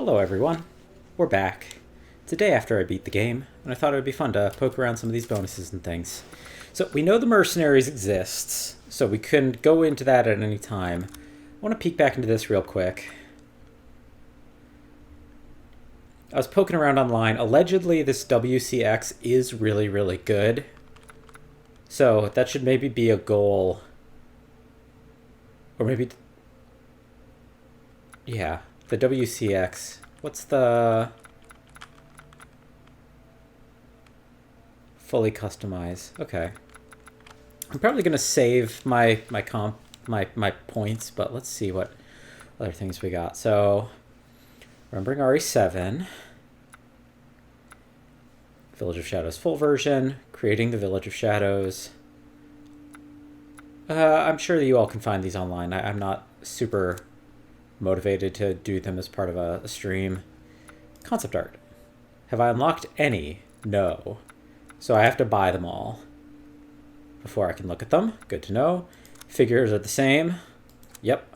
Hello everyone, we're back. It's a day after I beat the game, and I thought it would be fun to poke around some of these bonuses and things. So we know the Mercenaries exists, so we couldn't go into that at any time. I want to peek back into this real quick. I was poking around online. Allegedly this WCX is really, really good. So that should maybe be a goal. Or maybe... yeah, the WCX. What's the... fully customize? Okay. I'm probably going to save my points, but let's see what other things we got. So, remembering RE7. Village of Shadows full version. Creating the Village of Shadows. I'm sure that you all can find these online. I'm not super motivated to do them as part of a stream. Concept art. Have I unlocked any? No. So I have to buy them all before I can look at them. Good to know. Figures are the same. Yep.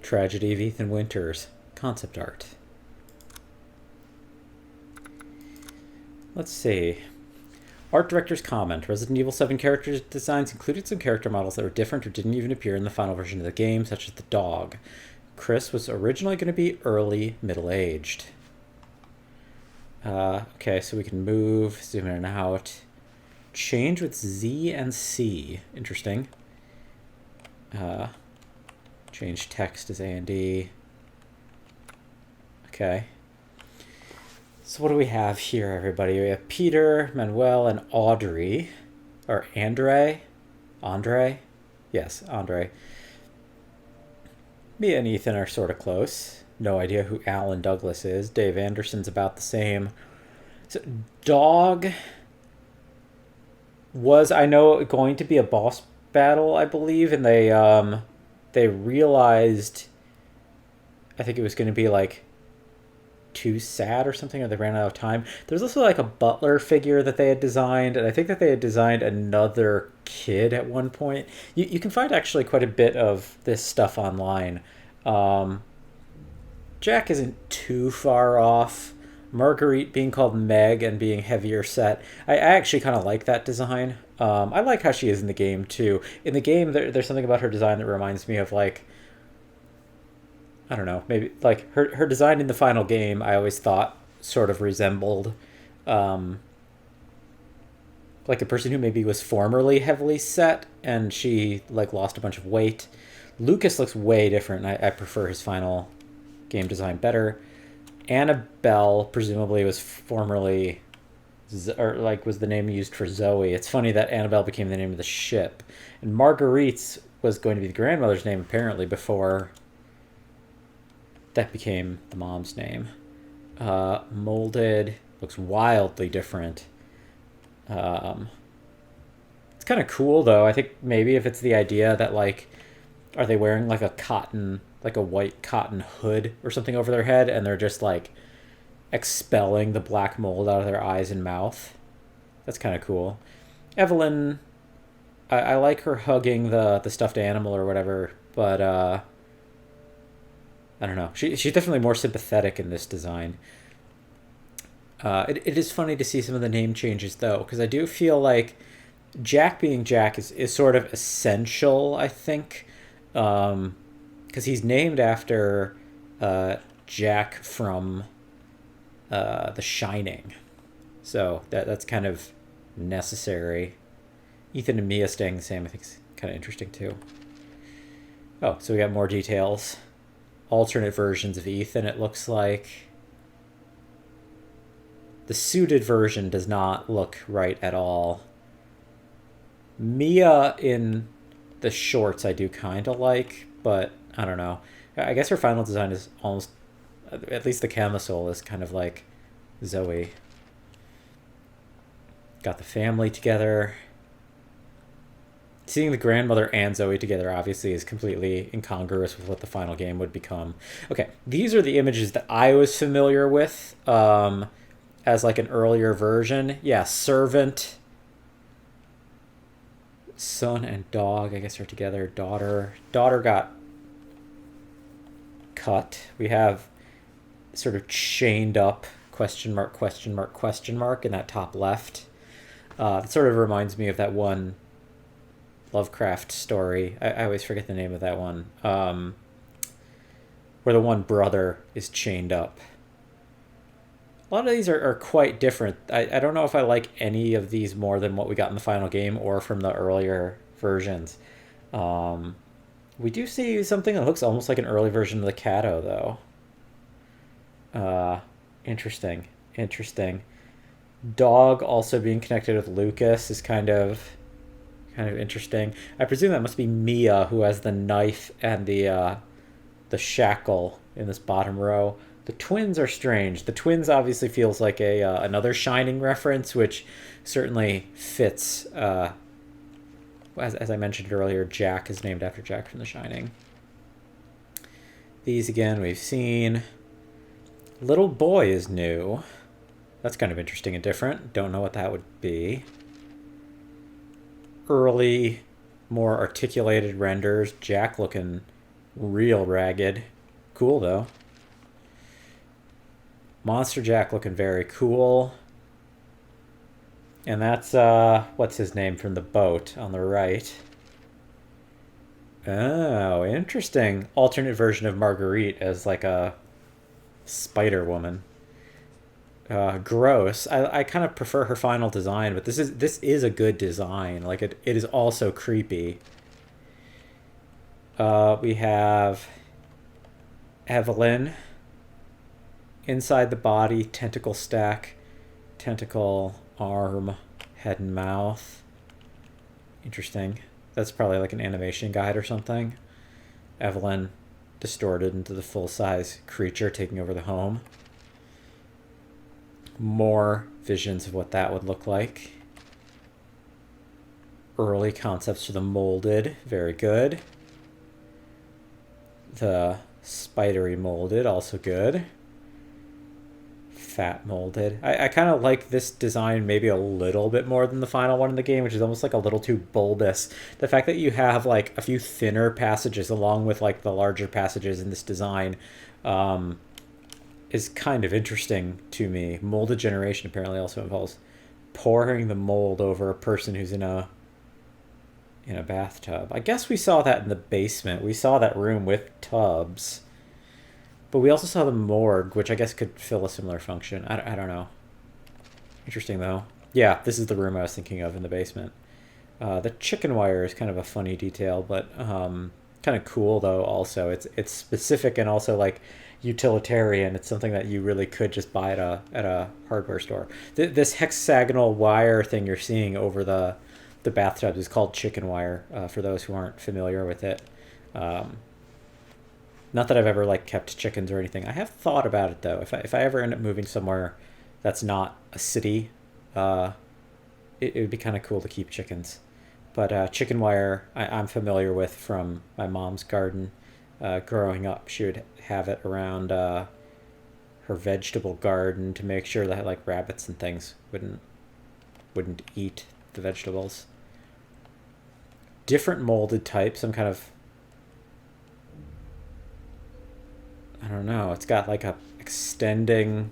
Tragedy of Ethan Winters. Concept art. Let's see. Art director's comment. Resident Evil 7 character designs included some character models that were different or didn't even appear in the final version of the game, such as the dog. Chris was originally going to be early middle-aged. Okay, so we can move, zoom in and out. Change with Z and C. Interesting. Change text as A and D. Okay. So what do we have here, everybody? We have Peter, Manuel, and Audrey. Or Andre? Andre? Yes, Andre. Me and Ethan are sort of close. No idea who Alan Douglas is. Dave Anderson's about the same. So, Dog was, I know, going to be a boss battle, I believe, and they realized, I think it was going to be like too sad or something, or they ran out of time. There's also like a butler figure that they had designed, and I think that they had designed another kid at one point. You can find actually quite a bit of this stuff online. Jack isn't too far off. Marguerite being called Meg and being heavier set. I actually kind of like that design. I like how she is in the game, too. In the game, there's something about her design that reminds me of, like... I don't know, maybe, like, her design in the final game, I always thought sort of resembled, like, a person who maybe was formerly heavily set, and she, like, lost a bunch of weight. Lucas looks way different, and I prefer his final game design better. Annabelle presumably was formerly, or like was the name used for Zoe. It's funny that Annabelle became the name of the ship, and Marguerite's was going to be the grandmother's name apparently before that became the mom's name. Molded looks wildly different. It's kind of cool though. I think maybe if it's the idea that, like, are they wearing like a cotton, like a white cotton hood or something over their head, and they're just like expelling the black mold out of their eyes and mouth. That's kind of cool. Evelyn, I like her hugging the stuffed animal or whatever, but I don't know. She's definitely more sympathetic in this design. It is funny to see some of the name changes though, because I do feel like Jack being Jack is sort of essential, I think. Because he's named after Jack from The Shining. So that's kind of necessary. Ethan and Mia staying the same, I think, is kind of interesting too. Oh, so we got more details. Alternate versions of Ethan, it looks like. The suited version does not look right at all. Mia in the shorts I do kind of like, but I don't know. I guess her final design is almost, at least the camisole is kind of like Zoe. Got the family together. Seeing the grandmother and Zoe together obviously is completely incongruous with what the final game would become. Okay, these are the images that I was familiar with as like an earlier version. Yeah, servant, son and dog, I guess, are together. Daughter got cut. We have sort of chained up question mark, question mark, question mark in that top left. It sort of reminds me of that one Lovecraft story. I always forget the name of that one. Where the one brother is chained up. A lot of these are quite different. I don't know if I like any of these more than what we got in the final game or from the earlier versions. We do see something that looks almost like an early version of the Kato, though. Interesting. Interesting. Dog also being connected with Lucas is kind of interesting. I presume that must be Mia, who has the knife and the shackle in this bottom row. The twins are strange. The twins obviously feels like a another Shining reference, which certainly fits. As I mentioned earlier, Jack is named after Jack from The Shining. These again we've seen. Little boy is new. That's kind of interesting and different. Don't know what that would be. Early, more articulated renders. Jack looking real ragged. Cool, though. Monster Jack looking very cool. And that's, what's his name from the boat on the right. Oh, interesting. Alternate version of Marguerite as like a Spider Woman. Gross. I kind of prefer her final design, but this is a good design. Like it is also creepy. We have Evelyn inside the body, tentacle stack, tentacle arm, head and mouth. Interesting. That's probably like an animation guide or something. Evelyn distorted into the full-size creature taking over the home. More visions of what that would look like. Early concepts for the molded. Very good. The spidery molded, also good. Fat molded. I kind of like this design maybe a little bit more than the final one in the game, which is almost like a little too bulbous. The fact that you have like a few thinner passages along with like the larger passages in this design is kind of interesting to me. Molded generation apparently also involves pouring the mold over a person who's in a bathtub. I guess we saw that in the basement. We saw that room with tubs. But we also saw the morgue, which I guess could fill a similar function. I don't know. Interesting, though. Yeah, this is the room I was thinking of in the basement. The chicken wire is kind of a funny detail, but kind of cool, though, also. It's specific and also, like, utilitarian. It's something that you really could just buy at a hardware store. This hexagonal wire thing you're seeing over the bathtubs is called chicken wire, for those who aren't familiar with it. Not that I've ever like kept chickens or anything. I have thought about it though. If I ever end up moving somewhere that's not a city, it would be kind of cool to keep chickens. But chicken wire I'm familiar with from my mom's garden. Growing up, she would have it around her vegetable garden to make sure that like rabbits and things wouldn't eat the vegetables. Different molded types. I'm kind of, I don't know. It's got like a extending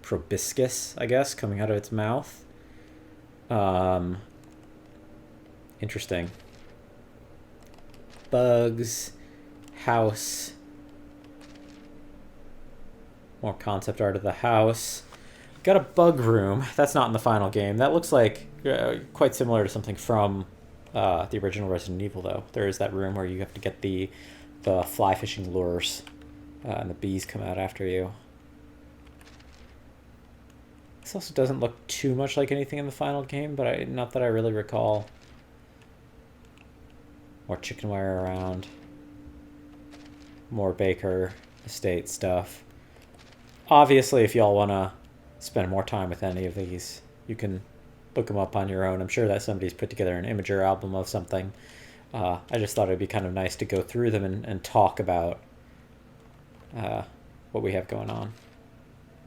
proboscis, I guess, coming out of its mouth. Interesting. Bugs, house. More concept art of the house. Got a bug room. That's not in the final game. That looks like quite similar to something from the original Resident Evil, though. There is that room where you have to get the fly fishing lures. And the bees come out after you. This also doesn't look too much like anything in the final game, but not that I really recall. More chicken wire around. More Baker Estate stuff. Obviously, if y'all want to spend more time with any of these, you can look them up on your own. I'm sure that somebody's put together an Imager album of something. I just thought it'd be kind of nice to go through them and talk about what we have going on,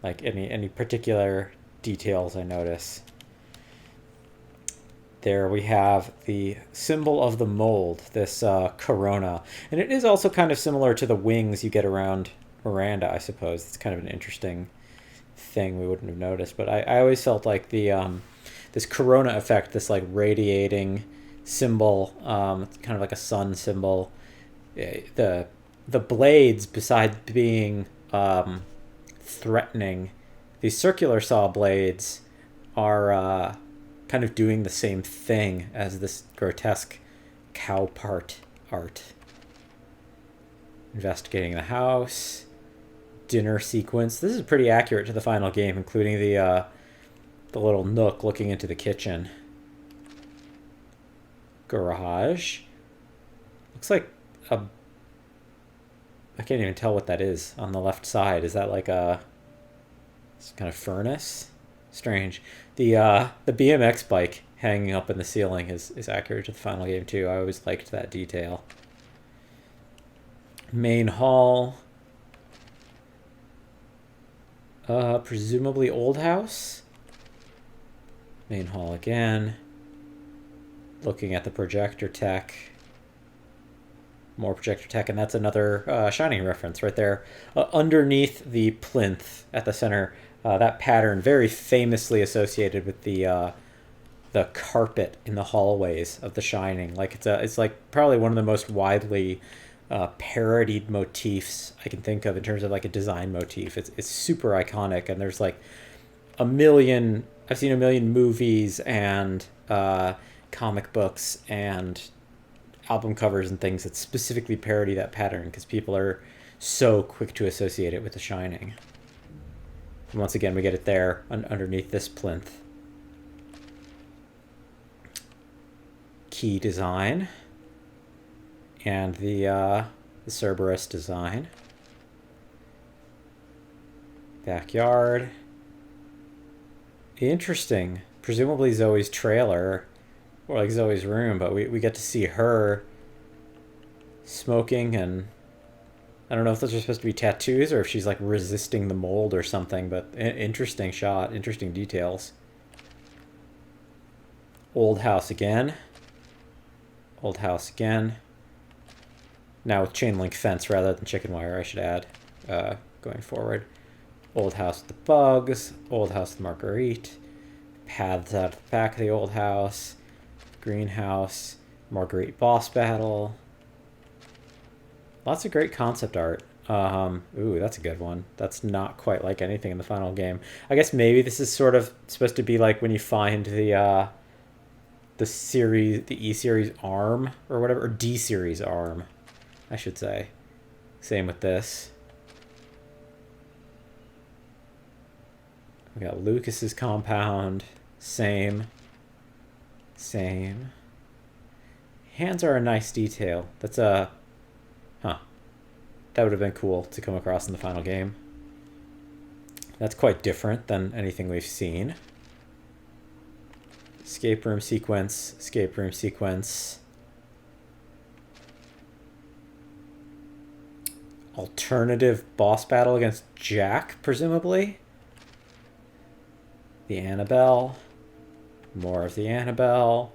like any particular details I notice. there we have the symbol of the mold, this corona. And it is also kind of similar to the wings you get around Miranda, I suppose. It's kind of an interesting thing we wouldn't have noticed. But I always felt like the this corona effect, this like radiating symbol, kind of like a sun symbol. The blades, besides being threatening, these circular saw blades are kind of doing the same thing as this grotesque cow part art. Investigating the house, dinner sequence. This is pretty accurate to the final game, including the little nook looking into the kitchen. Garage. Looks like a... I can't even tell what that is on the left side. Is that like a kind of furnace? Strange. The BMX bike hanging up in the ceiling is accurate to the final game too. I always liked that detail. Main hall. Presumably old house. Main hall again. Looking at the projector tech. More projector tech, and that's another Shining reference right there. Underneath the plinth at the center, that pattern very famously associated with the carpet in the hallways of The Shining. Like it's like probably one of the most widely parodied motifs I can think of in terms of like a design motif. It's super iconic, and there's like a million. I've seen a million movies and comic books and album covers and things that specifically parody that pattern because people are so quick to associate it with The Shining. And once again, we get it there underneath this plinth. Key design and the Cerberus design. Backyard. Interesting. Presumably Zoe's trailer. Or like Zoe's room, but we get to see her smoking, and I don't know if those are supposed to be tattoos or if she's like resisting the mold or something, but interesting shot, interesting details. Old house again. Old house again. Now with chain link fence rather than chicken wire, I should add, going forward. Old house with the bugs. Old house with Marguerite. Paths out the back of the old house. Greenhouse, Marguerite boss battle. Lots of great concept art. Ooh, that's a good one. That's not quite like anything in the final game. I guess maybe this is sort of supposed to be like when you find the series, the E series arm or whatever, or D series arm, I should say. Same with this. We got Lucas's compound. Same. Hands are a nice detail. That's a... Huh. That would have been cool to come across in the final game. That's quite different than anything we've seen. Escape room sequence. Escape room sequence. Alternative boss battle against Jack, presumably. The Annabelle. More of the Annabelle.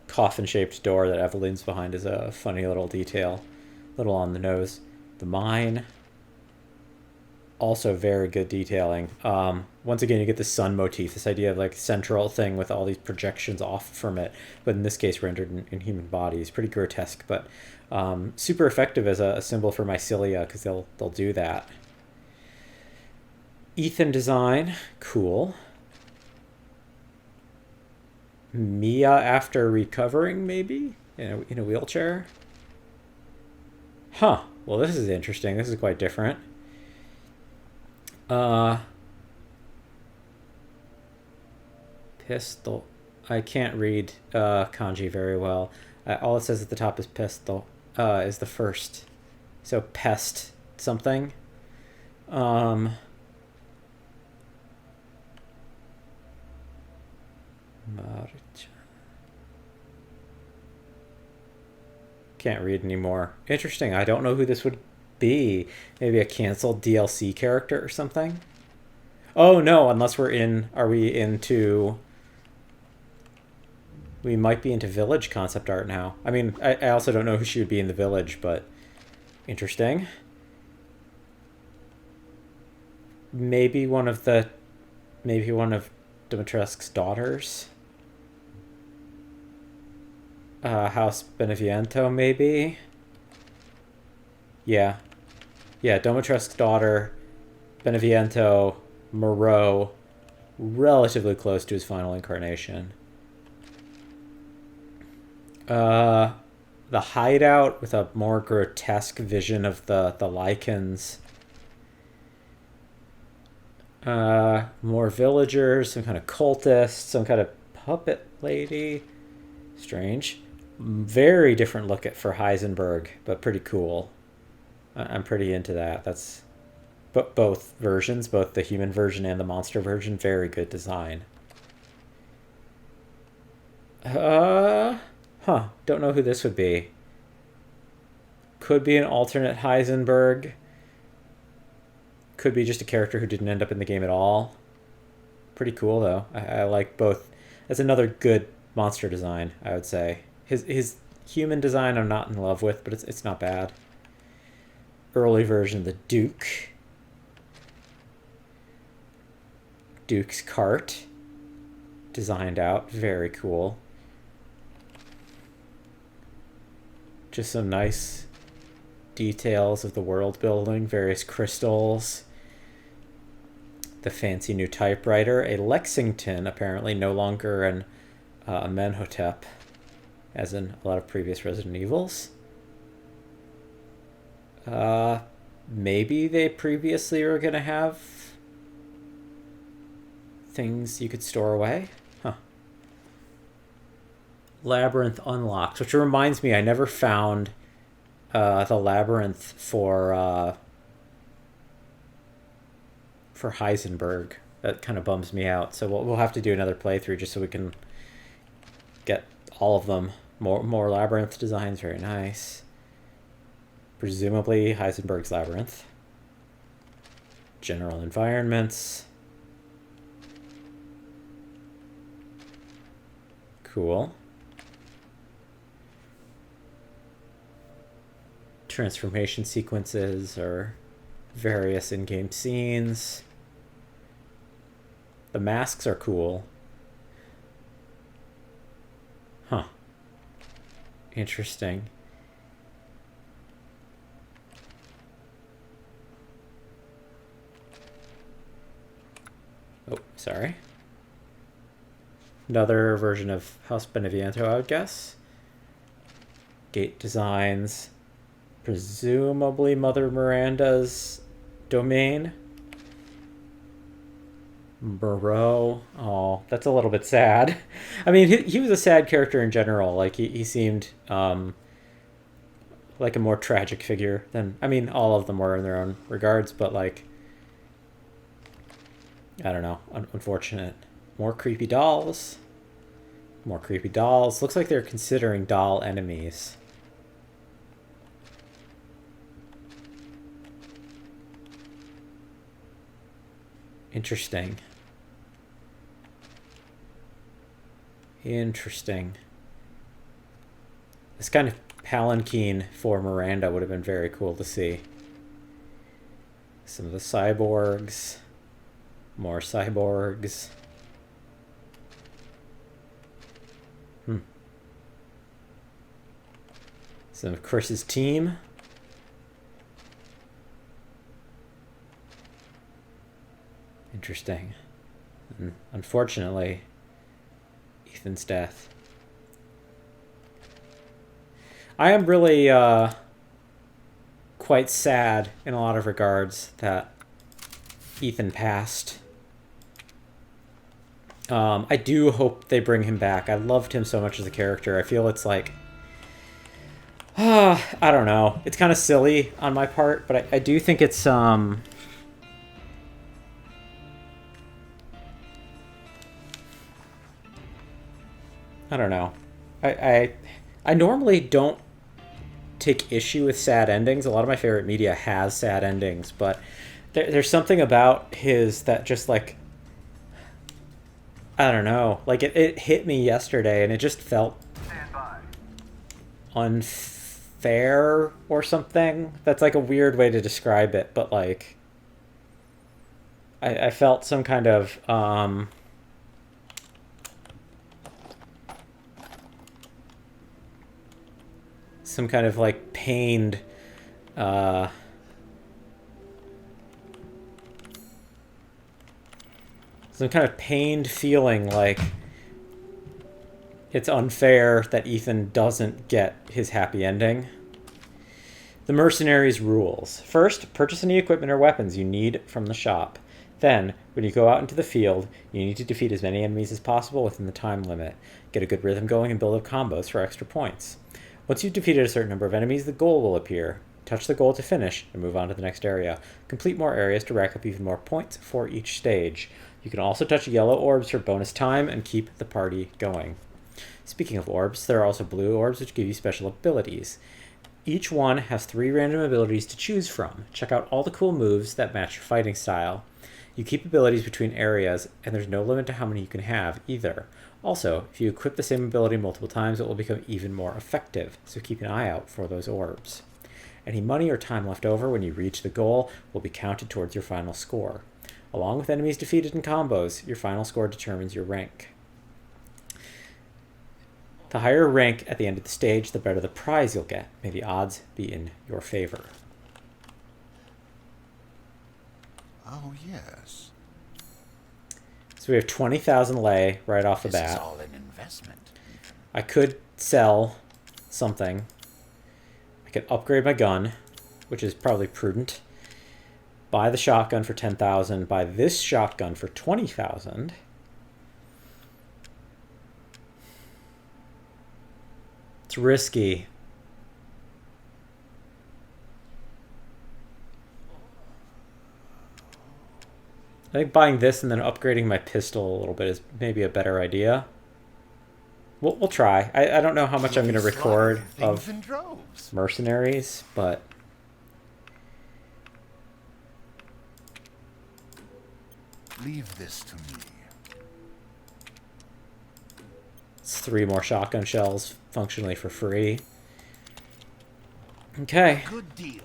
Coffin-shaped door that Evelyn's behind is a funny little detail. Little on the nose. The mine. Also very good detailing. Once again, you get the sun motif, this idea of like central thing with all these projections off from it, but in this case rendered in human bodies. Pretty grotesque, but super effective as a symbol for mycelia because they'll do that. Ethan design, cool. Mia after recovering, maybe? In a wheelchair? Huh. Well, this is interesting. This is quite different. Pistol. I can't read kanji very well. All it says at the top is pistol. Is the first. So pest something. Can't read anymore. Interesting. I don't know who this would be. Maybe a canceled DLC character or something? Oh no, unless we're in... Are we into We might be into village concept art now. I mean, I also don't know who she would be in the village, but interesting. Maybe one of Dimitrescu's daughters. House Beneviento, maybe. Yeah, Dimitrescu's daughter, Beneviento, Moreau, relatively close to his final incarnation. The hideout with a more grotesque vision of the lichens. More villagers, some kind of cultist, some kind of puppet lady. Strange. Very different look for Heisenberg, but pretty cool. I'm pretty into that. That's both versions, both the human version and the monster version, very good design. Don't know who this would be. Could be an alternate Heisenberg. Could be just a character who didn't end up in the game at all. Pretty cool, though. I like both. That's another good monster design, I would say. His human design I'm not in love with, but it's not bad. Early version of the Duke. Duke's cart. Designed out. Very cool. Just some nice details of the world building. Various crystals. The fancy new typewriter. A Lexington, apparently no longer an Amenhotep, as in a lot of previous Resident Evils. Maybe they previously were going to have things you could store away. Labyrinth unlocked, which reminds me, I never found the labyrinth for Heisenberg. That kind of bums me out. So we'll have to do another playthrough just so we can get all of them. More labyrinth designs, very nice. Presumably Heisenberg's labyrinth. General environments. Cool. Transformation sequences or various in-game scenes. The masks are cool. Interesting. Oh, sorry. Another version of House Beneviento, I would guess. Gate designs. Presumably Mother Miranda's domain. Moreau. Oh, that's a little bit sad. I mean, he was a sad character in general. Like, he seemed like a more tragic figure than... I mean, all of them were in their own regards, but, like... I don't know. Unfortunate. More creepy dolls. More creepy dolls. Looks like they're considering doll enemies. Interesting. Interesting. This kind of palanquin for Miranda would have been very cool to see. Some of the cyborgs. More cyborgs. Some of Chris's team. Interesting. And unfortunately, Ethan's death. I am really quite sad in a lot of regards that Ethan passed. I do hope they bring him back. I loved him so much as a character. I feel it's like... I don't know. It's kind of silly on my part, but I do think it's... I don't know. I normally don't take issue with sad endings. A lot of my favorite media has sad endings, but there's something about his that just, like... I don't know. Like, it hit me yesterday, and it just felt unfair or something. That's like a weird way to describe it, but like, I felt some kind of like pained some kind of pained feeling like it's unfair that Ethan doesn't get his happy ending. The Mercenaries rules. First, purchase any equipment or weapons you need from the shop. Then, when you go out into the field, you need to defeat as many enemies as possible within the time limit. Get a good rhythm going and build up combos for extra points. Once you've defeated a certain number of enemies, the goal will appear. Touch the goal to finish and move on to the next area. Complete more areas to rack up even more points for each stage. You can also touch yellow orbs for bonus time and keep the party going. Speaking of orbs, there are also blue orbs which give you special abilities. Each one has 3 random abilities to choose from. Check out all the cool moves that match your fighting style. You keep abilities between areas, and there's no limit to how many you can have either. Also, if you equip the same ability multiple times, it will become even more effective, so keep an eye out for those orbs. Any money or time left over when you reach the goal will be counted towards your final score. Along with enemies defeated in combos, your final score determines your rank. The higher rank at the end of the stage, the better the prize you'll get. May the odds be in your favor. Oh, yes. So we have 20,000 lei right off the bat. This is all an investment. I could sell something. I could upgrade my gun, which is probably prudent. Buy the shotgun for 10,000. Buy this shotgun for 20,000. It's risky. I think buying this and then upgrading my pistol a little bit is maybe a better idea. We'll try. I don't know how much I'm going to record of Mercenaries, but leave this to me. It's 3 more shotgun shells functionally for free. Okay. Good deal,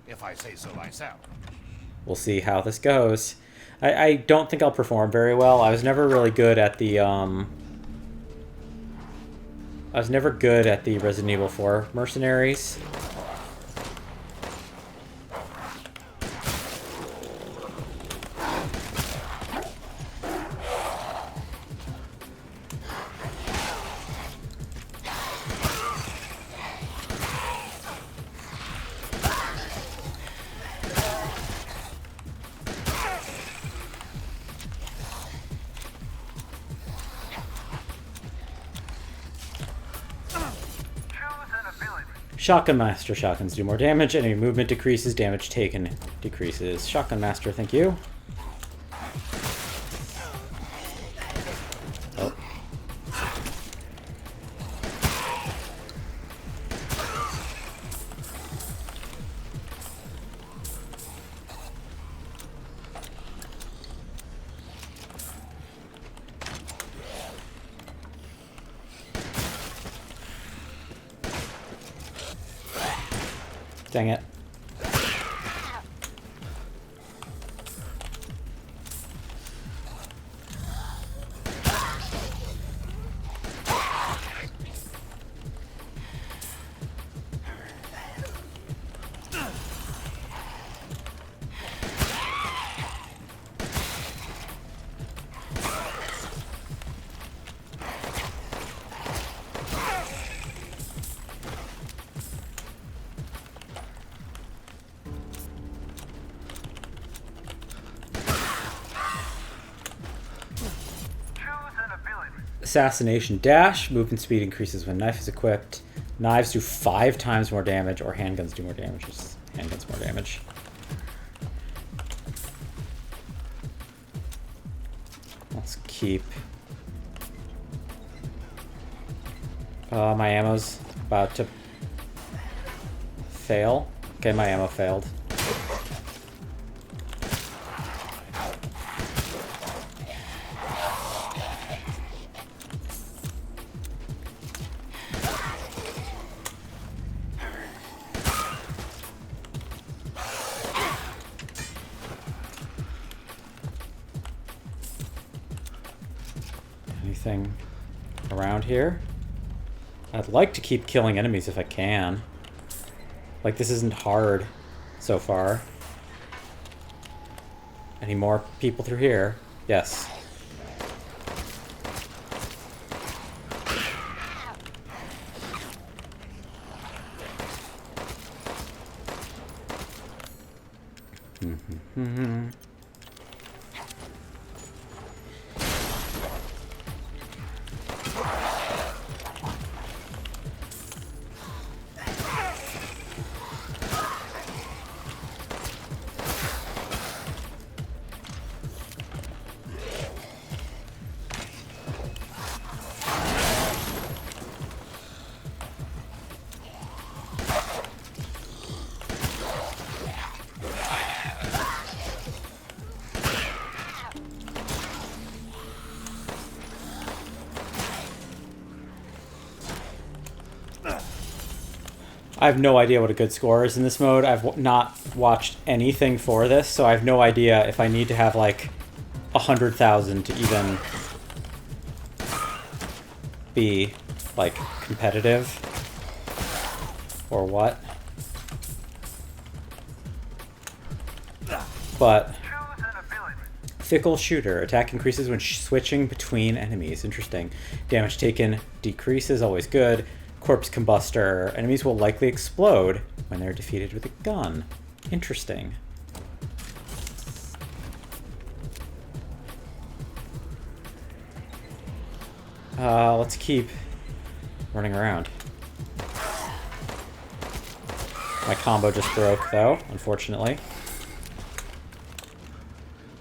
if I say so myself. We'll see how this goes. I don't think I'll perform very well. I was never really good at the Resident Evil 4 Mercenaries. Shotgun Master. Shotguns do more damage. Enemy movement decreases. Damage taken decreases. Shotgun Master, thank you. Oh. Dang it. Assassination Dash. Movement speed increases when knife is equipped. Knives do 5 times more damage, or handguns do more damage. Just handguns more damage. Let's keep... my ammo's about to fail. Okay, my ammo failed. anything around here? I'd like to keep killing enemies if I can. Like, this isn't hard so far. Any more people through here? Yes. I have no idea what a good score is in this mode. I've not watched anything for this, so I have no idea if I need to have like 100,000 to even be like competitive or what. But fickle shooter. Attack increases when switching between enemies. Interesting. Damage taken decreases. Always good. Corpse combustor. Enemies will likely explode when they're defeated with a gun. Interesting. Let's keep running around. My combo just broke, though, unfortunately.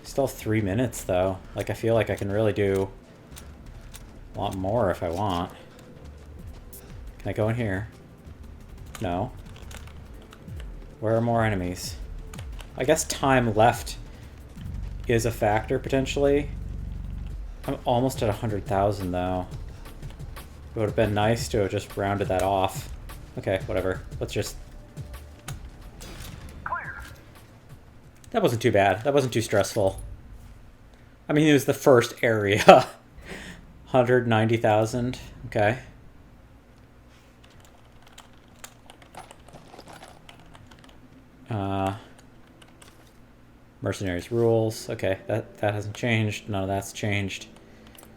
Still 3 minutes, though. Like, I feel like I can really do a lot more if I want. Can I go in here? No. Where are more enemies? I guess time left is a factor, potentially. I'm almost at 100,000, though. It would have been nice to have just rounded that off. Okay, whatever. Let's just... Clear. That wasn't too bad. That wasn't too stressful. I mean, it was the first area. 190,000. Okay. Mercenaries rules. Okay, that hasn't changed. None of that's changed.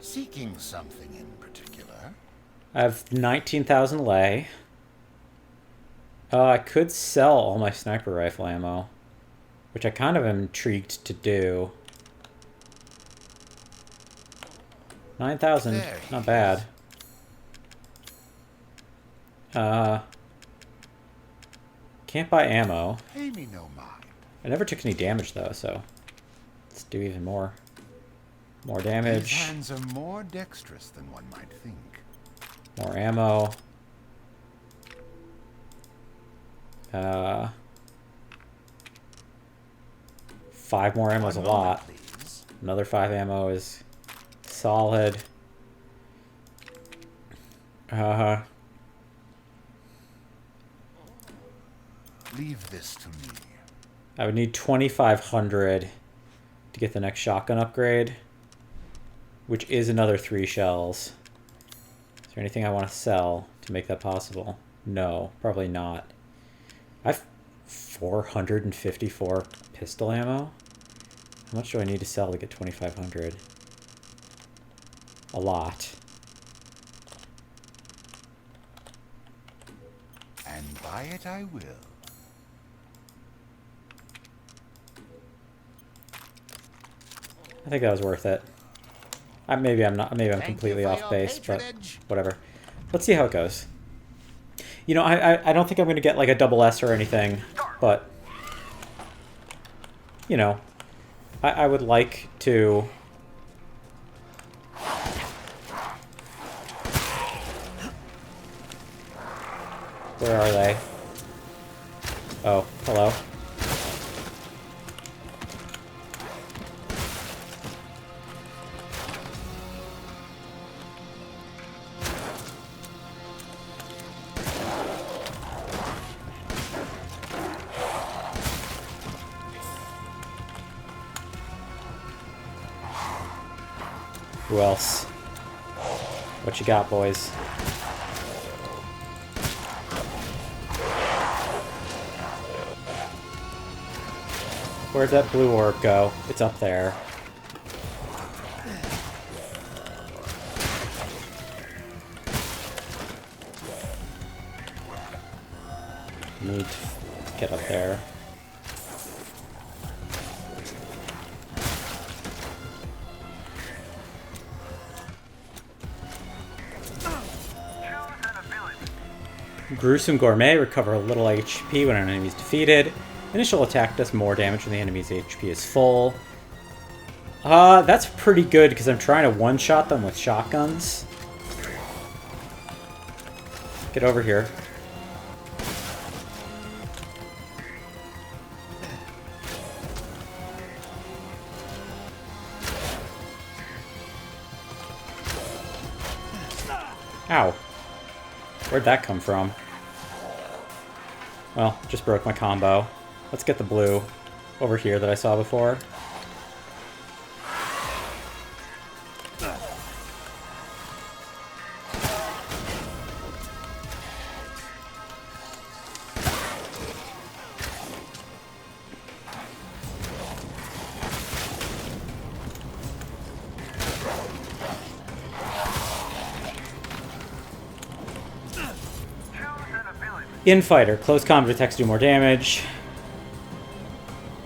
Seeking something in particular? I have 19,000 lei. I could sell all my sniper rifle ammo, which I kind of am intrigued to do. 9,000, not bad. Can't buy ammo. Pay me no mind. I never took any damage though, so let's do even more. More These damage, hands are more dexterous than one might think. more ammo. 5 more ammo is a One moment, lot. please. Another 5 ammo is solid. Leave this to me. I would need 2,500 to get the next shotgun upgrade, which is another 3 shells. Is there anything I want to sell to make that possible? No, probably not. I have 454 pistol ammo. How much do I need to sell to get 2,500? A lot. And buy it I will. I think that was worth it. Maybe I'm not. Maybe I'm Thank you completely for off your base, but patronage. whatever. Let's see how it goes. You know, I don't think I'm gonna get like a double S or anything, but you know, I would like to. Where are they? Oh, hello. Who else? What you got, boys? Where'd that blue orb go? It's up there. Need to get up there. Gruesome Gourmet, recover a little HP when an enemy is defeated. Initial attack does more damage when the enemy's HP is full. That's pretty good because I'm trying to one-shot them with shotguns. Get over here. Ow. Where'd that come from? Well, just broke my combo. Let's get the blue over here that I saw before. Infighter. Close combat attacks do more damage.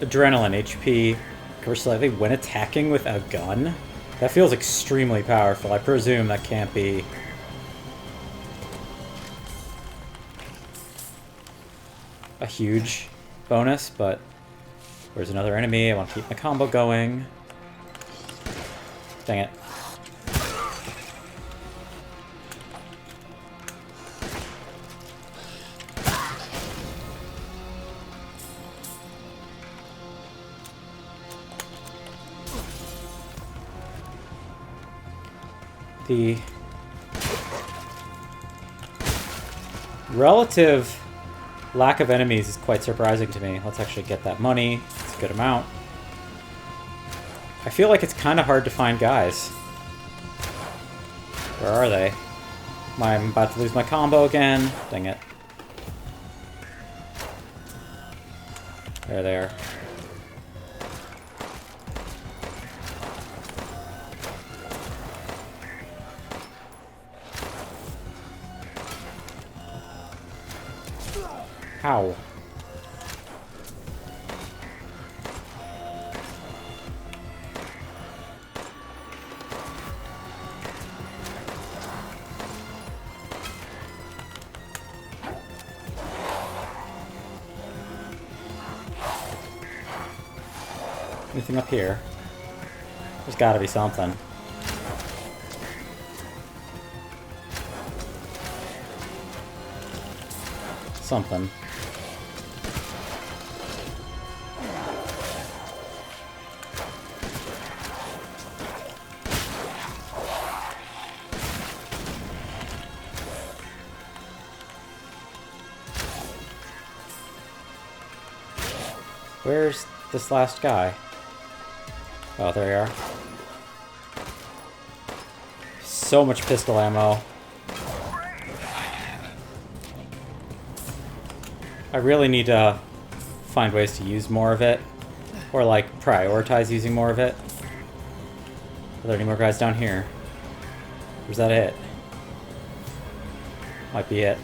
Adrenaline. HP. Recover slightly when attacking with a gun. That feels extremely powerful. I presume that can't be... a huge bonus, but... Where's another enemy? I want to keep my combo going. Dang it. The relative lack of enemies is quite surprising to me. Let's actually get that money. It's a good amount. I feel like it's kind of hard to find guys. Where are they? I'm about to lose my combo again. Dang it. There they are. How? Anything up here? There's gotta be something. Something. Where's this last guy? Oh, there you are. So much pistol ammo. I really need to find ways to use more of it. Or, like, prioritize using more of it. Are there any more guys down here? Or is that it? Might be it.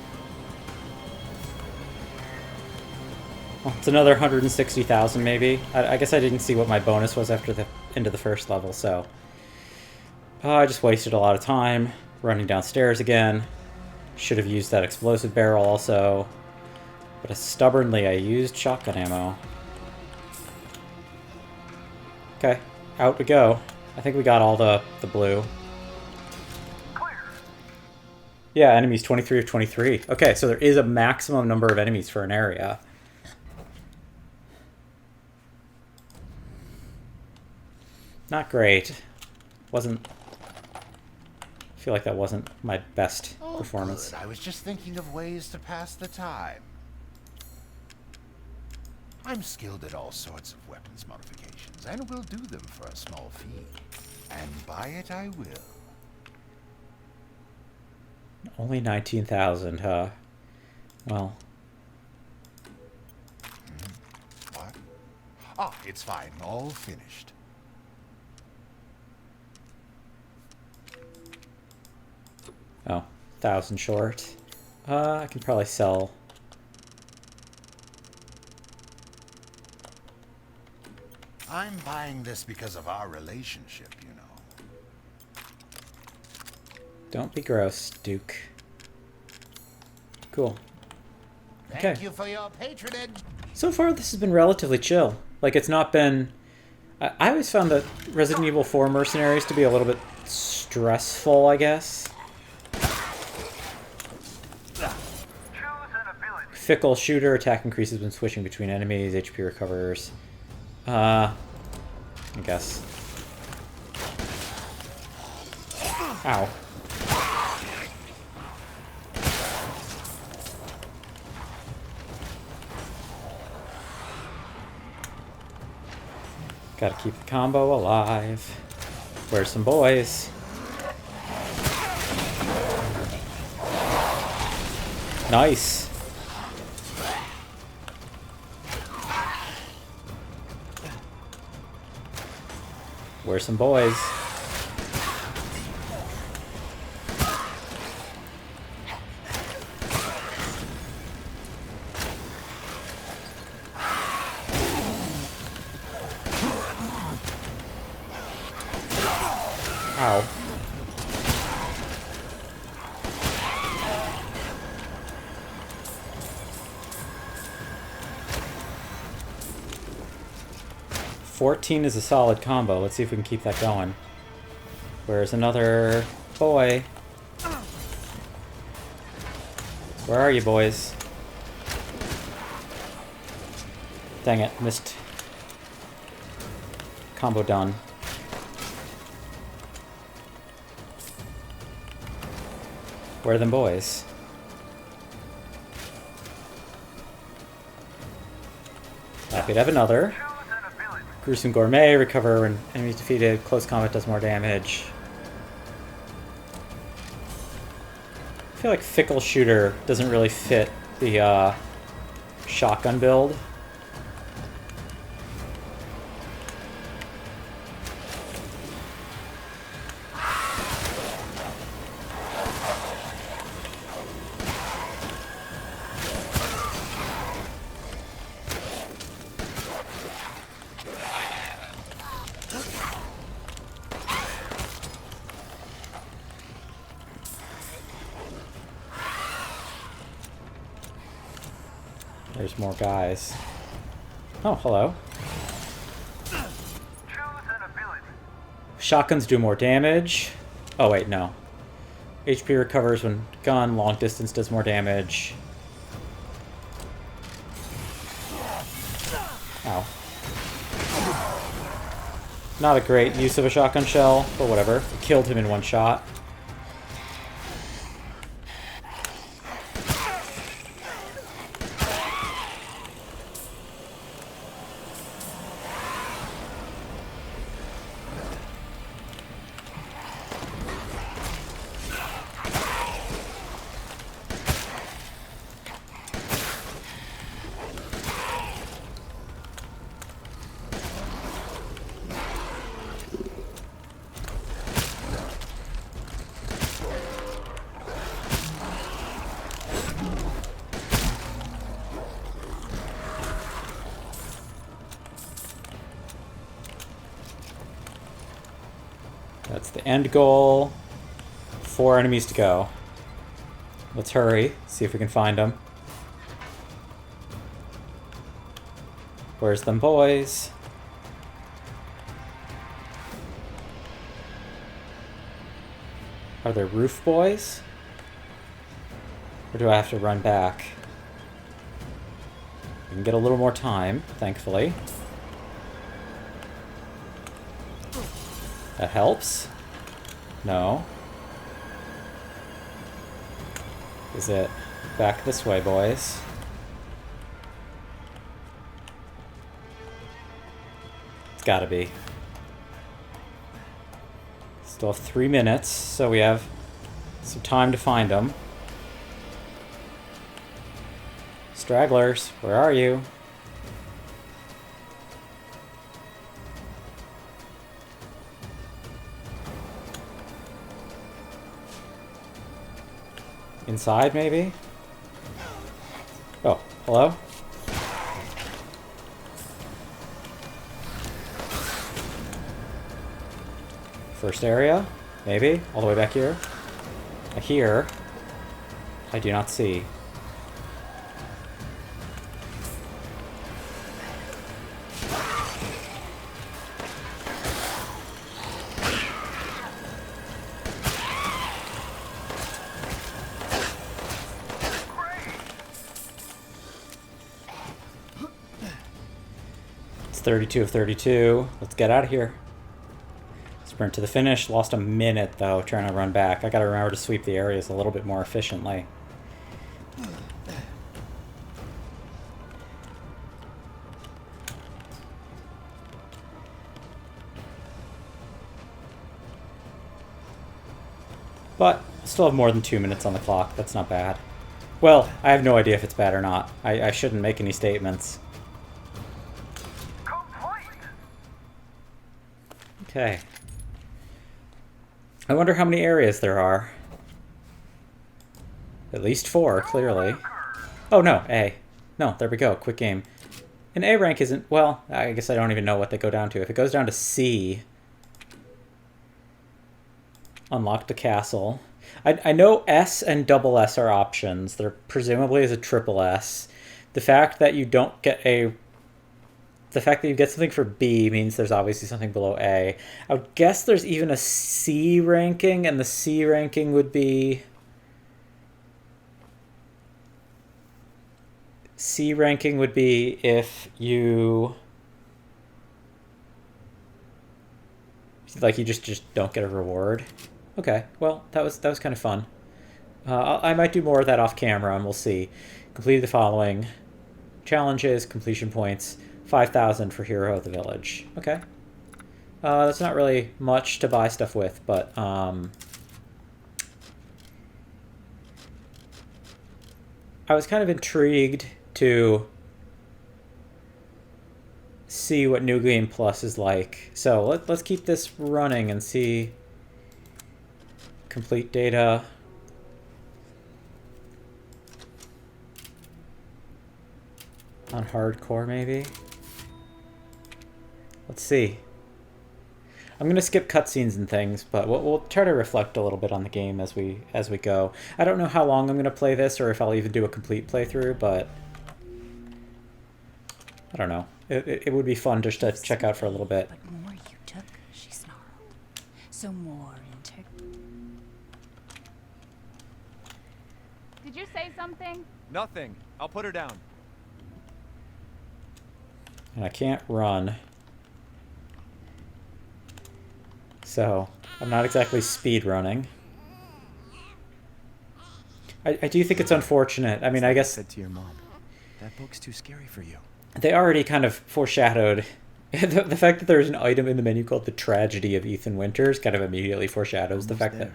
Well, it's another 160,000 maybe. I guess I didn't see what my bonus was after the end of the first level, so... I just wasted a lot of time running downstairs again. Should have used that explosive barrel also. But stubbornly, I used shotgun ammo. Okay, out we go. I think we got all the blue. Clear. Yeah, enemies 23 of 23. Okay, so there is a maximum number of enemies for an area. Not great. Wasn't... I feel like that wasn't my best performance. Good. I was just thinking of ways to pass the time. I'm skilled at all sorts of weapons modifications, and will do them for a small fee. And buy it I will. Only 19,000, huh? Well. What? Ah, it's fine. All finished. Oh, 1,000 short. I can probably sell. I'm buying this because of our relationship, you know. Don't be gross, Duke. Cool. Okay. Thank you for your patronage. So far, this has been relatively chill. Like, it's not been... I always found that Resident Evil 4 Mercenaries to be a little bit stressful, I guess. Fickle shooter, attack increases when switching between enemies, HP recovers. I guess. Ow. Gotta keep the combo alive. Where's some boys? Nice. Where's some boys? Ow. $14 is a solid combo. Let's see if we can keep that going. Where's another boy? Where are you, boys? Dang it, missed. Combo done. Where are them boys? Happy to have another. Gruesome Gourmet, recover when enemies defeated. Close combat does more damage. I feel like Fickle Shooter doesn't really fit the shotgun build. There's more guys. Oh, hello. Shotguns do more damage. Oh, wait, no. HP recovers when gun, long distance does more damage. Ow. Not a great use of a shotgun shell, but whatever. It killed him in one shot. That's the end goal. 4 enemies to go. Let's hurry, see if we can find them. Where's them boys? Are there roof boys? Or do I have to run back? We can get a little more time, thankfully. That helps. No. Is it back this way, boys? It's gotta be. Still have 3 minutes, so we have Some time to find them. Stragglers, where are you? Inside, maybe? Oh, hello? First area? Maybe? All the way back here? Here. I do not see. It's 32 of 32. Let's get out of here. Sprint to the finish. Lost a minute, though, trying to run back. I gotta remember to sweep the areas a little bit more efficiently. But still have more than 2 minutes on the clock. That's not bad. Well, I have no idea if it's bad or not. I shouldn't make any statements. Okay. I wonder how many areas there are. At least 4, clearly. Oh, no, A. No, there we go. Quick game. An A rank isn't... Well, I guess I don't even know what they go down to. If it goes down to C... Unlock the castle. I know S and double S are options. There presumably is a triple S. The fact that you don't get a... The fact that you get something for B means there's obviously something below A. I would guess there's even a C ranking, and the C ranking would be... C ranking would be if you... Like, you just don't get a reward. Okay, well, that was kind of fun. I might do more of that off camera, and we'll see. Completed the following challenges, completion points, 5,000 for Hero of the Village. Okay. That's not really much to buy stuff with, but I was kind of intrigued to see what New Game Plus is like. So let's keep this running and see. Complete data. On hardcore, maybe? Let's see. I'm gonna skip cutscenes and things, but we'll try to reflect a little bit on the game as we go. I don't know how long I'm gonna play this, or if I'll even do a complete playthrough, but I don't know. It would be fun just to check out for a little bit. But more you took, she snarled. So more in tech. Did you say something? Nothing. I'll put her down. And I can't run. So, I'm not exactly speed running. I do think it's unfortunate. I mean, I guess... said to your mom, that book's too scary for you. They already kind of foreshadowed... the fact that there's an item in the menu called The Tragedy of Ethan Winters kind of immediately foreshadows the fact that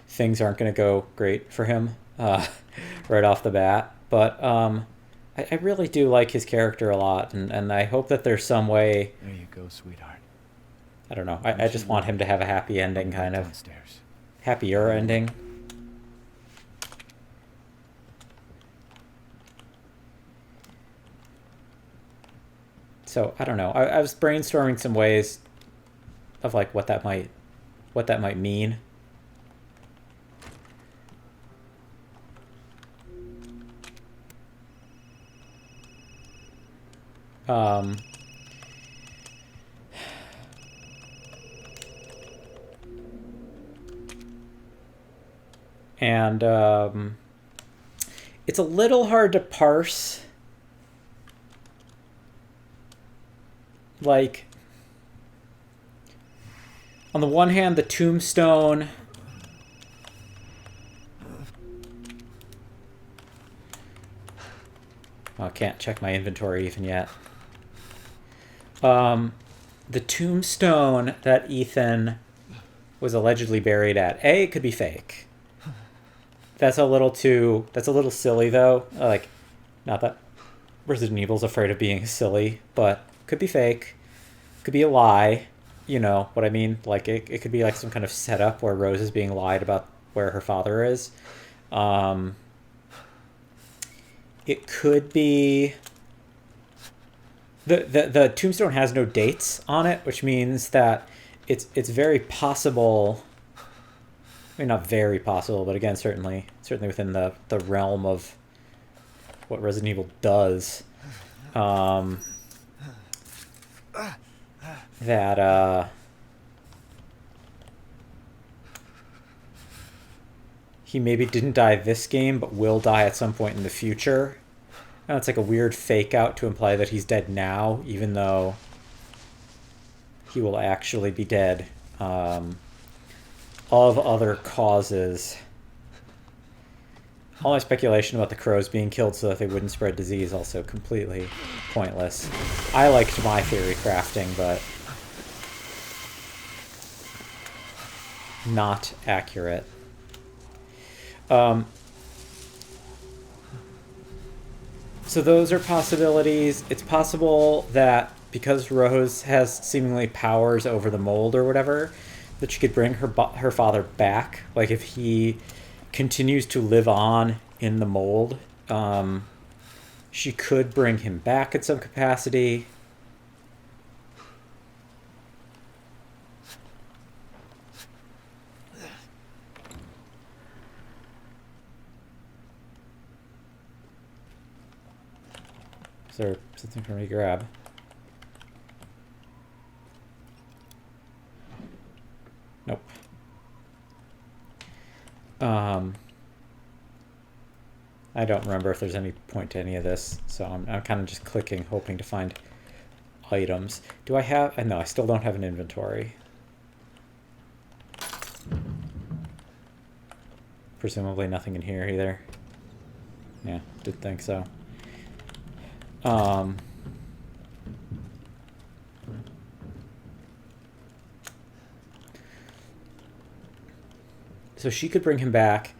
things aren't going to go great for him right off the bat. But I really do like his character a lot, and I hope that there's some way... There you go, sweetheart. I don't know. I just want him to have a happy ending, kind of. Downstairs. Happier ending. So, I don't know. I was brainstorming some ways of, like, what that might mean. And it's a little hard to parse. Like, on the one hand, the tombstone... Oh, I can't check my inventory even yet. The tombstone that Ethan was allegedly buried at, A, it could be fake. That's a little too. That's a little silly though. Like, not that Resident Evil's afraid of being silly, but could be fake. Could be a lie. You know what I mean? Like it could be like some kind of setup where Rose is being lied about where her father is. Um, it could be the tombstone has no dates on it, which means that it's very possible. I mean, not very possible, but again, certainly within the realm of what Resident Evil does. That he maybe didn't die this game, but will die at some point in the future. And it's like a weird fake out to imply that he's dead now, even though he will actually be dead of other causes. All my speculation about the crows being killed so that they wouldn't spread disease also completely pointless. I liked my theory crafting, but not accurate. So those are possibilities. It's possible that because Rose has seemingly powers over the mold or whatever, that she could bring her father back. Like if he continues to live on in the mold, she could bring him back at some capacity. Is there something for me to grab? Nope. I don't remember if there's any point to any of this, so I'm kind of just clicking, hoping to find items. Do I have... No, I still don't have an inventory. Presumably nothing in here either. Yeah, did think so. So she could bring him back.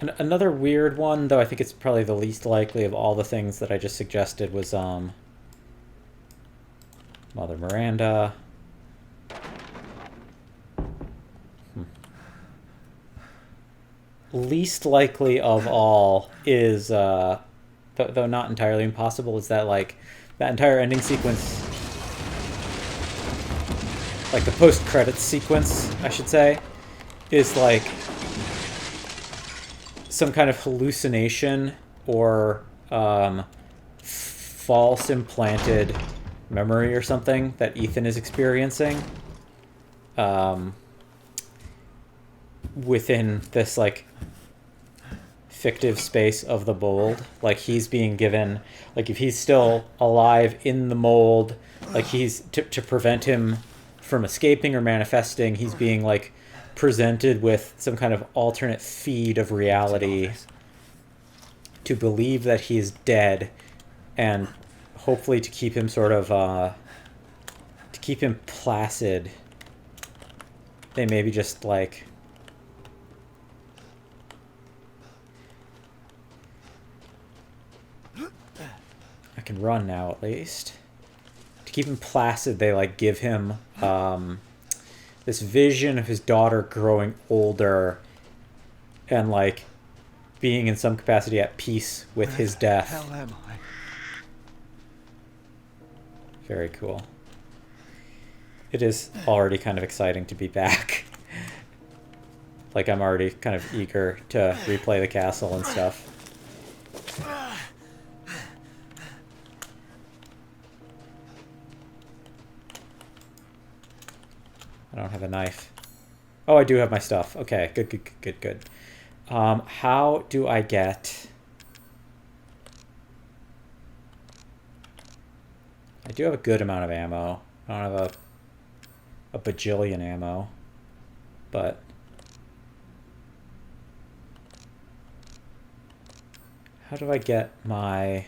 And another weird one, though I think it's probably the least likely of all the things that I just suggested, was Mother Miranda. Least likely of all is, though not entirely impossible, is that like that entire ending sequence, like the post-credits sequence, I should say, is like some kind of hallucination or false implanted memory or something that Ethan is experiencing within this like fictive space of the mold. Like he's being given, like if he's still alive in the mold, like he's to prevent him from escaping or manifesting, he's being like presented with some kind of alternate feed of reality to believe that he's dead, and hopefully to keep him sort of to keep him placid, they maybe just like I can run now at least. To keep him placid, they like give him this vision of his daughter growing older and like being in some capacity at peace with his death. Where the hell am I? Very cool. It is already kind of exciting to be back. Like I'm already kind of eager to replay the castle and stuff. I don't have a knife. Oh, I do have my stuff. Okay, good. How do I get... I do have a good amount of ammo. I don't have a bajillion ammo. But... how do I get my...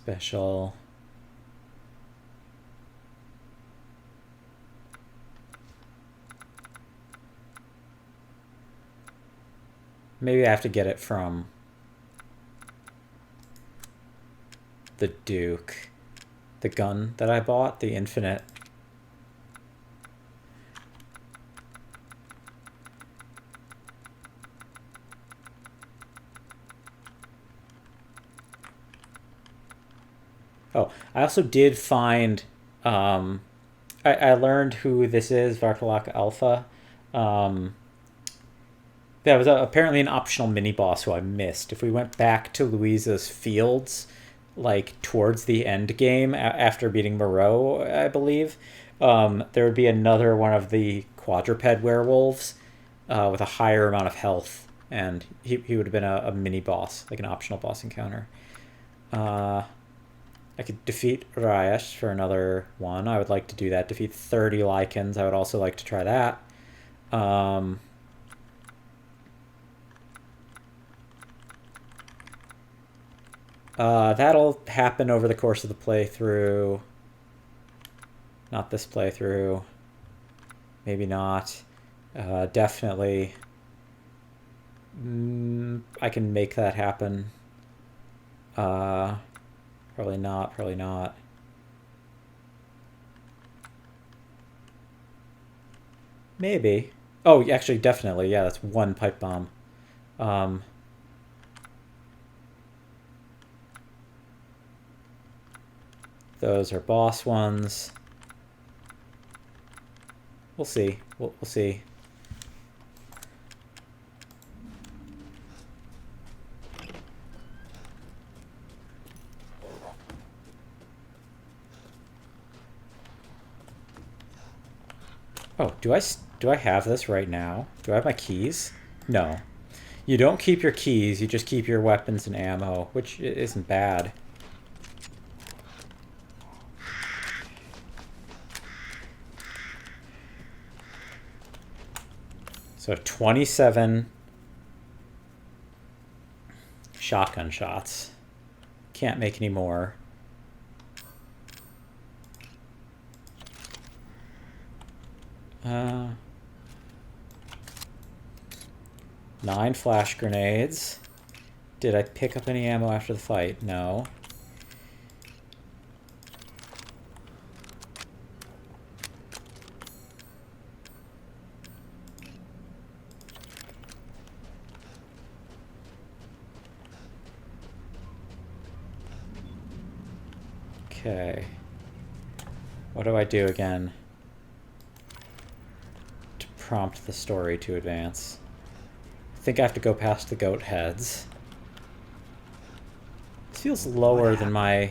Special. Maybe I have to get it from the Duke. The gun that I bought, the Infinite. Oh, I also did find, I learned who this is, Varkalak Alpha. That was apparently an optional mini-boss who I missed. If we went back to Louisa's fields, like, towards the end game, after beating Moreau, I believe, there would be another one of the quadruped werewolves with a higher amount of health, and he would have been a mini-boss, like an optional boss encounter. I could defeat Ryash for another one. I would like to do that. Defeat 30 Lycans. I would also like to try that. That'll happen over the course of the playthrough. Not this playthrough. Maybe not. Definitely. I can make that happen. Probably not, probably not. Maybe. Oh, actually, definitely. Yeah, that's one pipe bomb. Those are boss ones. We'll see. We'll see. Oh, do I have this right now? Do I have my keys? No. You don't keep your keys, you just keep your weapons and ammo, which isn't bad. So 27 shotgun shots. Can't make any more. Nine flash grenades. Did I pick up any ammo after the fight? No. Okay. What do I do again to prompt the story to advance? I think I have to go past the goat heads. This feels lower than my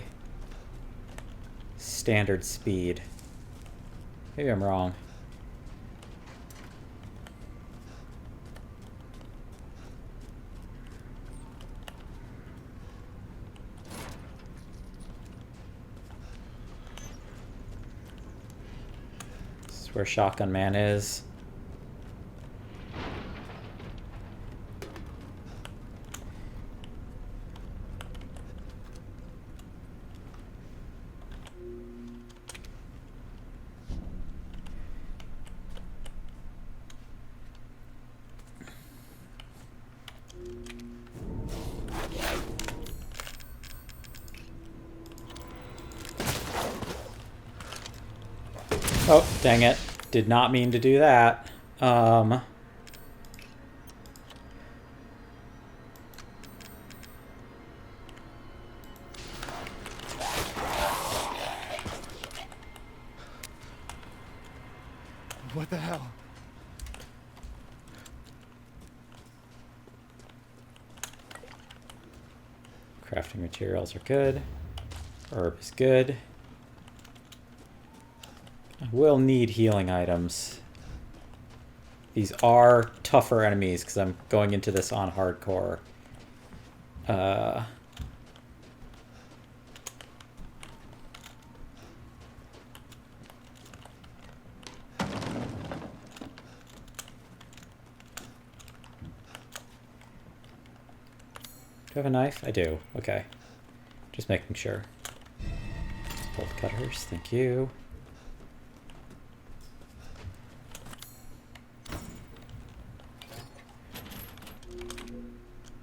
standard speed. Maybe I'm wrong. This is where Shotgun Man is. Oh, dang it. Did not mean to do that. What the hell? Crafting materials are good. Herb is good. I will need healing items. These are tougher enemies because I'm going into this on hardcore. Do I have a knife? I do. Okay. Just making sure. Bolt cutters, thank you.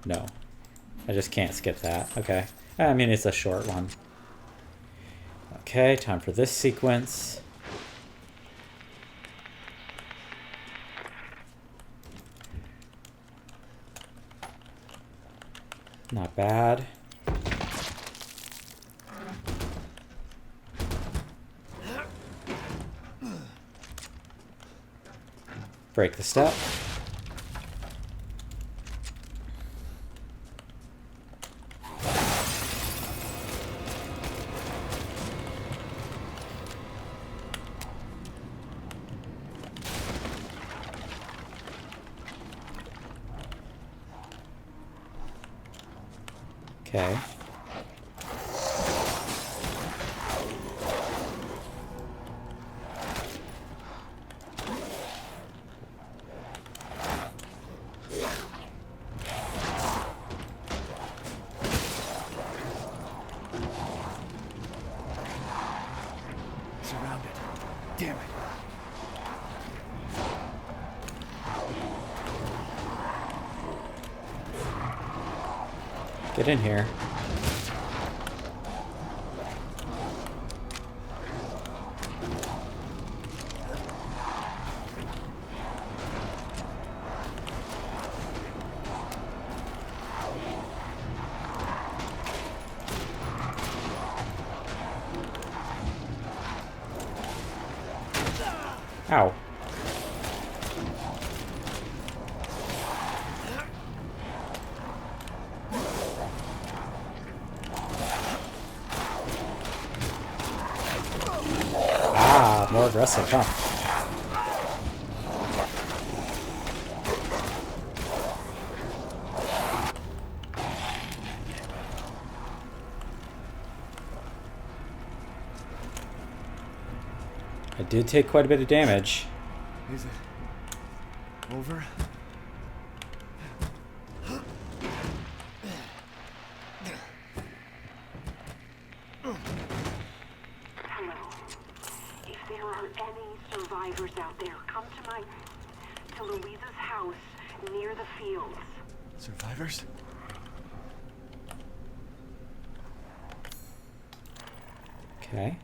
No. I just can't skip that. Okay. I mean, it's a short one. Okay, time for this sequence. Not bad. Break the step. Okay. Surrounded. Damn it. Get in here. Ow. Ah, more aggressive, huh? I did take quite a bit of damage. Is it over? Hello. If there are any survivors out there, come to Louisa's house near the fields. Survivors? Okay.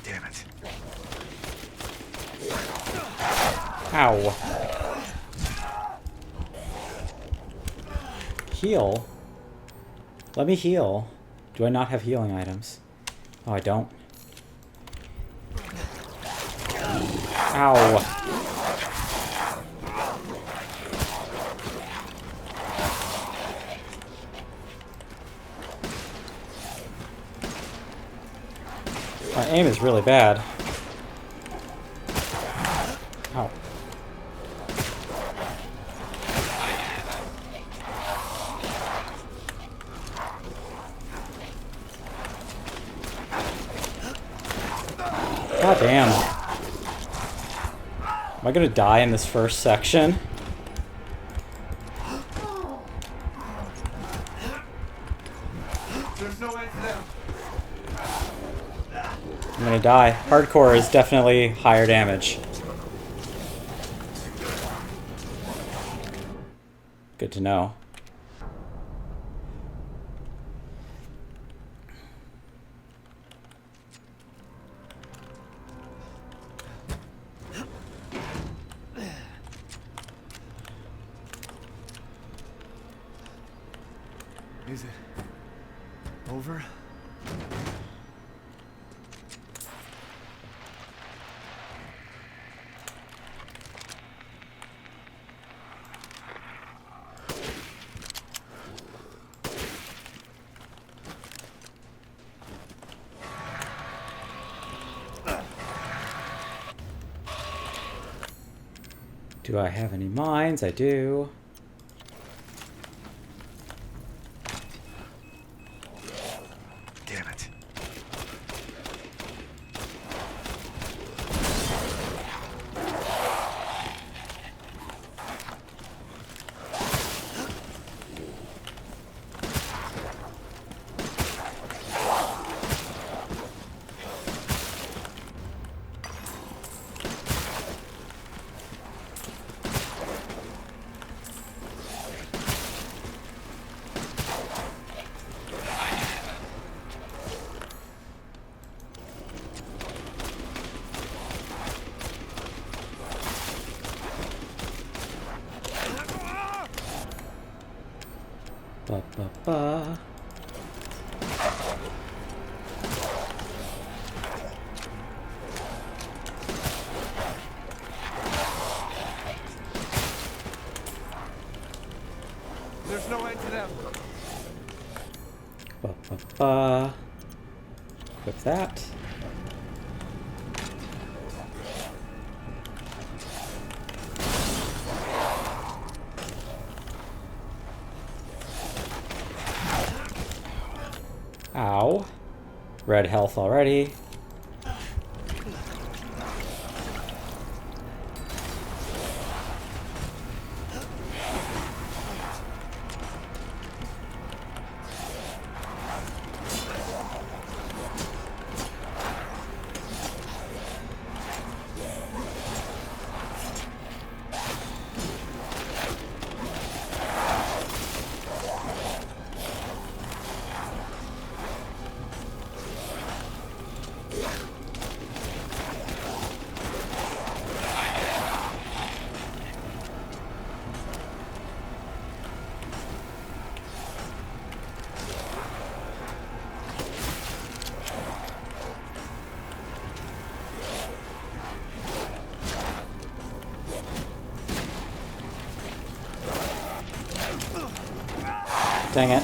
Damn it. Ow. Heal? Let me heal. Do I not have healing items? Oh, I don't. Ow. My aim is really bad. Ow. God damn. Am I gonna die in this first section? There's no way to them. I'm gonna die. Hardcore is definitely higher damage. Good to know. Is it over? Do I have any mines? I do. Damn it. Ba ba ba. There's no end to them. Ba ba ba. Equip that. Ow. Red health already. Dang it.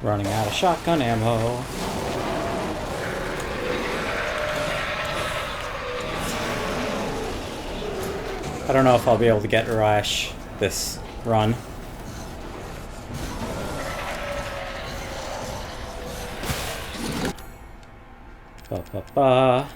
Running out of shotgun ammo. I don't know if I'll be able to get Urash this run. Ba ba ba.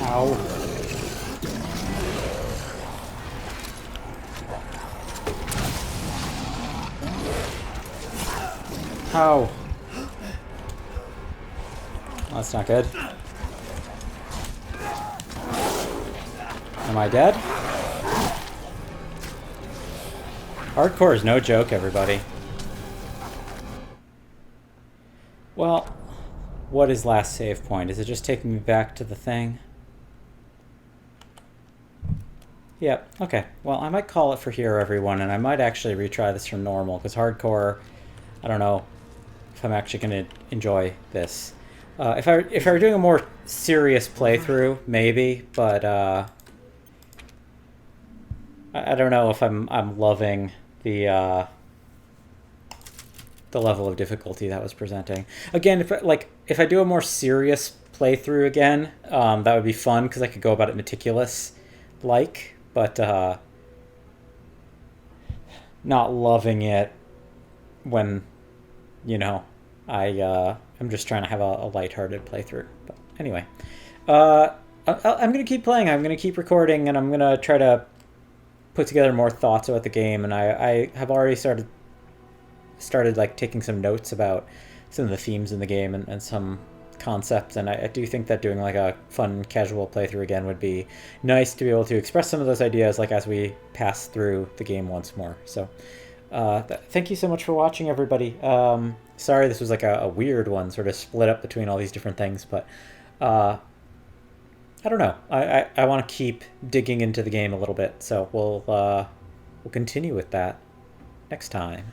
Ow. How? That's not good. Am I dead? Hardcore is no joke, everybody. Well, what is last save point? Is it just taking me back to the thing? Yep, okay. Well, I might call it for here, everyone, and I might actually retry this from normal, because hardcore, I don't know if I'm actually going to enjoy this. If I were doing a more serious playthrough, maybe, but I don't know if I'm loving the level of difficulty that was presenting. Again, if I do a more serious playthrough again, that would be fun because I could go about it meticulous, but not loving it when, you know, I'm just trying to have a lighthearted playthrough. But anyway, I'm gonna keep playing. I'm gonna keep recording, and I'm gonna try to put together more thoughts about the game. And I have already started like taking some notes about some of the themes in the game and some concepts. And I do think that doing like a fun casual playthrough again would be nice to be able to express some of those ideas like as we pass through the game once more. So thank you so much for watching, everybody. Sorry this was like a weird one, sort of split up between all these different things, but I don't know. I want to keep digging into the game a little bit, so we'll continue with that next time.